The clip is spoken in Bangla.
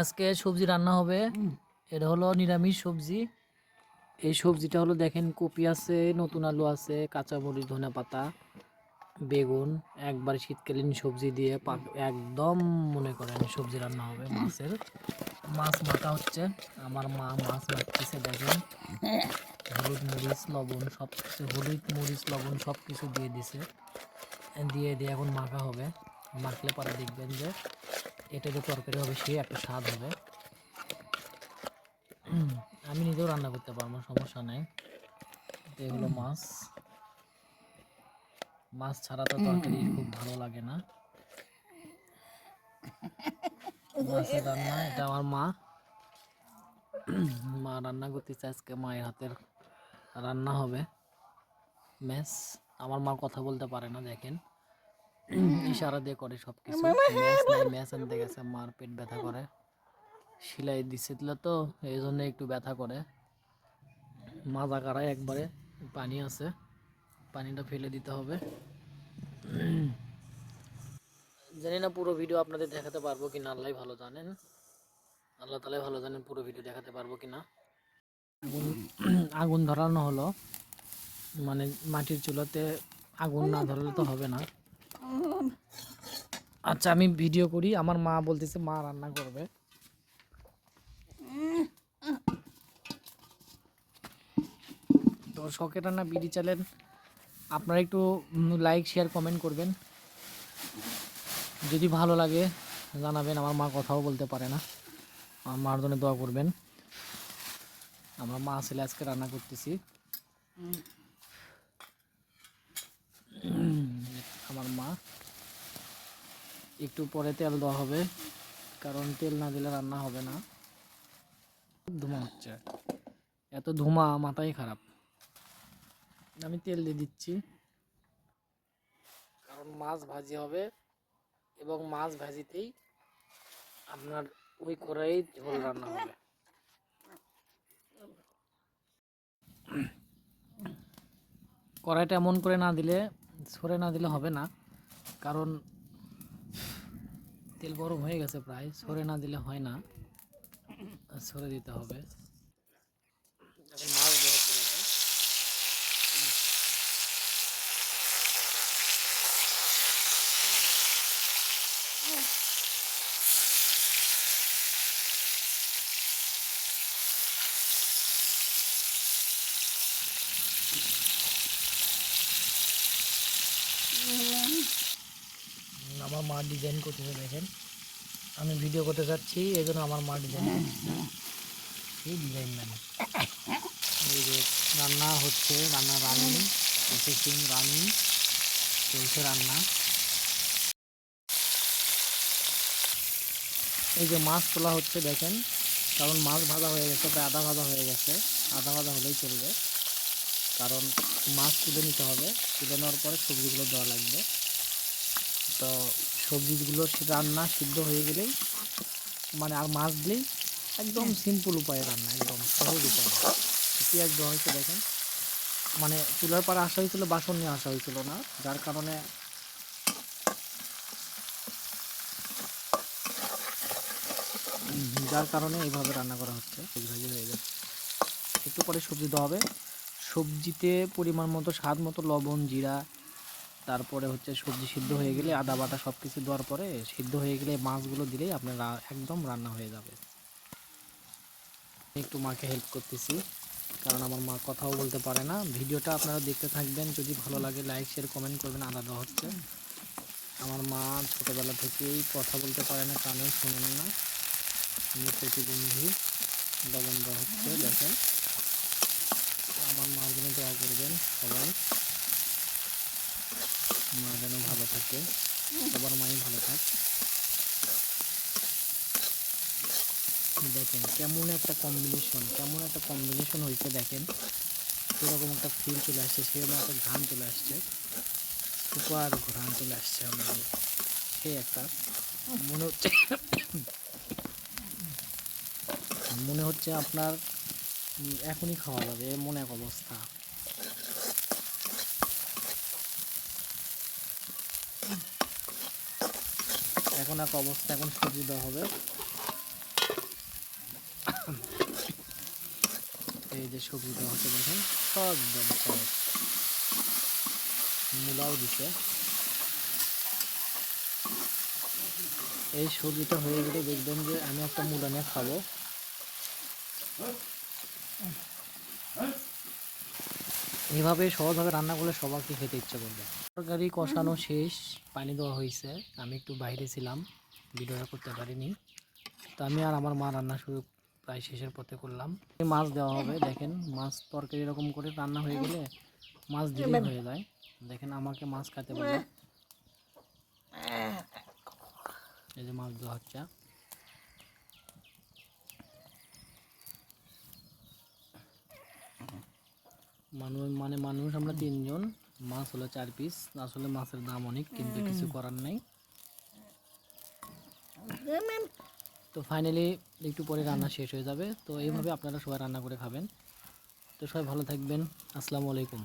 আজকে সবজি রান্না হবে। এটা হলো নিরামিষ সবজি। এই সবজিটা হলো দেখেন, কপি আছে, নতুন আলু আছে, কাঁচামরিচ, ধনেপাতা, বেগুন, একবার শীতকালীন সবজি দিয়ে একদম মনে করেন সবজি রান্না হবে। মাছ মাখা হচ্ছে। আমার মা মাছ মাখতেছে দেখেন, হলুদ মরিচ লবণ সব কিছু, হলুদ মরিচ লবণ সব কিছু দিয়ে দিছে, দিয়ে দিয়ে এখন মাখা হবে। মাখলে পরে দেখবেন যে এটা যে তরকারি হবে সে একটা স্বাদ হবে। আমি নিজেও রান্না করতে পারবো, সমস্যা নেই। এগুলো মাছ, মাছ ছাড়া তো তরকারি খুব ভালো লাগে না। মাছের রান্না, এটা আমার মা মা রান্না করতেছে আজকে। মায়ের হাতের রান্না হবে। ম্যাচ, আমার মা কথা বলতে পারে না দেখেন, ইশারা দিয়ে করে সব কিছু। ম্যাচ নাই, ম্যাচ আনতে গেছে, মার পেট ব্যথা করে, সেলাই দিচ্ছিল তো এই জন্য একটু ব্যথা করে। মাজা কাড়ায় একবারে পানি আছে, পানিটা ফেলে দিতে হবে। জানি না পুরো ভিডিও আপনাদের দেখাতে পারবো কিনা, আল্লাহ ভালো জানেন, আল্লাহ তালাই ভালো জানেন পুরো ভিডিও দেখাতে পারবো কিনা। আগুন ধরানো হলো, মানে মাটির চুলাতে আগুন না ধরালে তো হবে না। আচ্ছা আমি ভিডিও করি, আমার মা বলতেছে মা রান্না করবে। তো শখের রান্না বিডি চ্যানেল, আপনারা একটু লাইক শেয়ার কমেন্ট করবেন, যদি ভালো লাগে জানাবেন। আমার মা কথাও বলতে পারে না, আমার মার জন্য দোয়া করবেন। আমরা মা ছেলে আজকে রান্না করতেছি। আমার মা, একটু পরে তেল দেওয়া হবে, কারণ তেল না দিলে রান্না হবে না। খুব ধোঁয়া হচ্ছে, এত ধোঁয়া মাথাই খারাপ। আমি তেল দিয়ে দিচ্ছি, কারণ মাছ ভাজি হবে এবং মাছ ভাজিতেই আপনার ওই কড়াই ঝোল রান্না হবে। কড়াইটা এমন করে না দিলে, সরে না দিলে হবে না, কারণ তেল গরম হয়ে গেছে প্রায়, সরে না দিলে হয় না, সরে দিতে হবে। এখন মাছ দেওয়া হচ্ছে দেখেন। আমার মা ডিজাইন করতেছে দেখেন, আমি ভিডিও করতে যাচ্ছি এই জন্য আমার মা ডিজাইন করতেছে, এই ডিজাইন ম্যান। এই যে রান্না হচ্ছে, রান্না রানিং, প্রসেসিং রানিং চলছে রান্না। এই যে মাছ তোলা হচ্ছে দেখেন, কারণ মাছ ভাজা হয়ে গেছে, প্রায় আধা ভাজা হয়ে গেছে, আধা ভাজা হলেই চলবে, কারণ মাছ তুলে নিতে হবে, তুলে নেওয়ার পরে সবজিগুলো দেওয়া লাগবে। তো সবজিগুলো রান্না সিদ্ধ হয়ে গেলেই, মানে আর মাছ দিলেই একদম সিম্পল উপায়ে রান্না, একদম সহজ উপায়ে। পেঁয়াজ দেওয়া হয়েছে দেখেন, মানে চুলার পাড়ে আসা হয়েছিল, বাসন নিয়ে আসা হয়েছিল না, যার কারণে এইভাবে রান্না করা হচ্ছে। ভাজি হয়ে যাচ্ছে, একটু পরে সবজি দেওয়া হবে। সবজিতে পরিমাণ মতো, স্বাদ মতো লবণ, জিরা, তারপরে হচ্ছে সবজি সিদ্ধ হয়ে গেলে আদা বাটা সব কিছু দেওয়ার পরে সিদ্ধ হয়ে গেলে মাছগুলো দিলেই আপনার একদম রান্না হয়ে যাবে। একটু মাকে হেল্প করতেছি, কারণ আমার মা কথাও বলতে পারে না। ভিডিওটা আপনারা দেখতে থাকবেন, যদি ভালো লাগে লাইক শেয়ার কমেন্ট করবেন। আদা দেওয়া হচ্ছে, আমার মা ছোটোবেলা থেকেই কথা বলতে পারে না, কানে শোনেন না, আমি প্রতিবন্ধী। লবণ দেওয়া হচ্ছে দেখেন, আমার মার জন্য দোয়া করবেন সবাই, মা যেন ভালো থাকে, সবার মাই ভালো থাক। দেখেন কেমন একটা কম্বিনেশন হয়েছে দেখেন, সেরকম একটা ফিল চলে আসছে, সেরকম একটা ঘ্রাণ চলে আসছে, সুপার ঘ্রাণ চলে আসছে। আমাদের সেই একটা মনে হচ্ছে মনে হচ্ছে আপনার এখনই খাওয়া যাবে এমন এক অবস্থা। এখন এক অবস্থা, এখন সবজি দেওয়া হবে। এই যে সবজিটা হচ্ছে দেখেন একদম সহজ, মূলাও দিছে। এই সবজিটা হয়ে গেলে দেখবেন যে আমি একটা মূলা নিয়ে খাবো। এইভাবে সহজভাবে রান্না করলে সবাইকে খেতে ইচ্ছা করবে। তরকারি কষানো শেষ, পানি দেওয়া হয়েছে। আমি একটু বাইরে ছিলাম, ভিডিওটা করতে পারিনি। তো আমি আর আমার মা রান্না শুরু প্রায় শেষের পথে করলাম। মাছ দেওয়া হবে, দেখেন মাছ তরকারি এরকম করে রান্না হয়ে গেলে মাছ দিলেই হয়ে যায়। দেখেন আমাকে মাছ খাইতে বলল, এই যে মাছ দেওয়া হচ্ছে। মানুষ আমরা 3 জন, মাছ হলো 4 পিস। আসলে মাছের দাম অনেক, কিন্তু কিছু করার নাই। তো ফাইনালি একটু পরে রান্না শেষ হয়ে যাবে। তো এইভাবে আপনারা সবাই রান্না করে খাবেন। তো সবাই ভালো থাকবেন। আসসালামু আলাইকুম।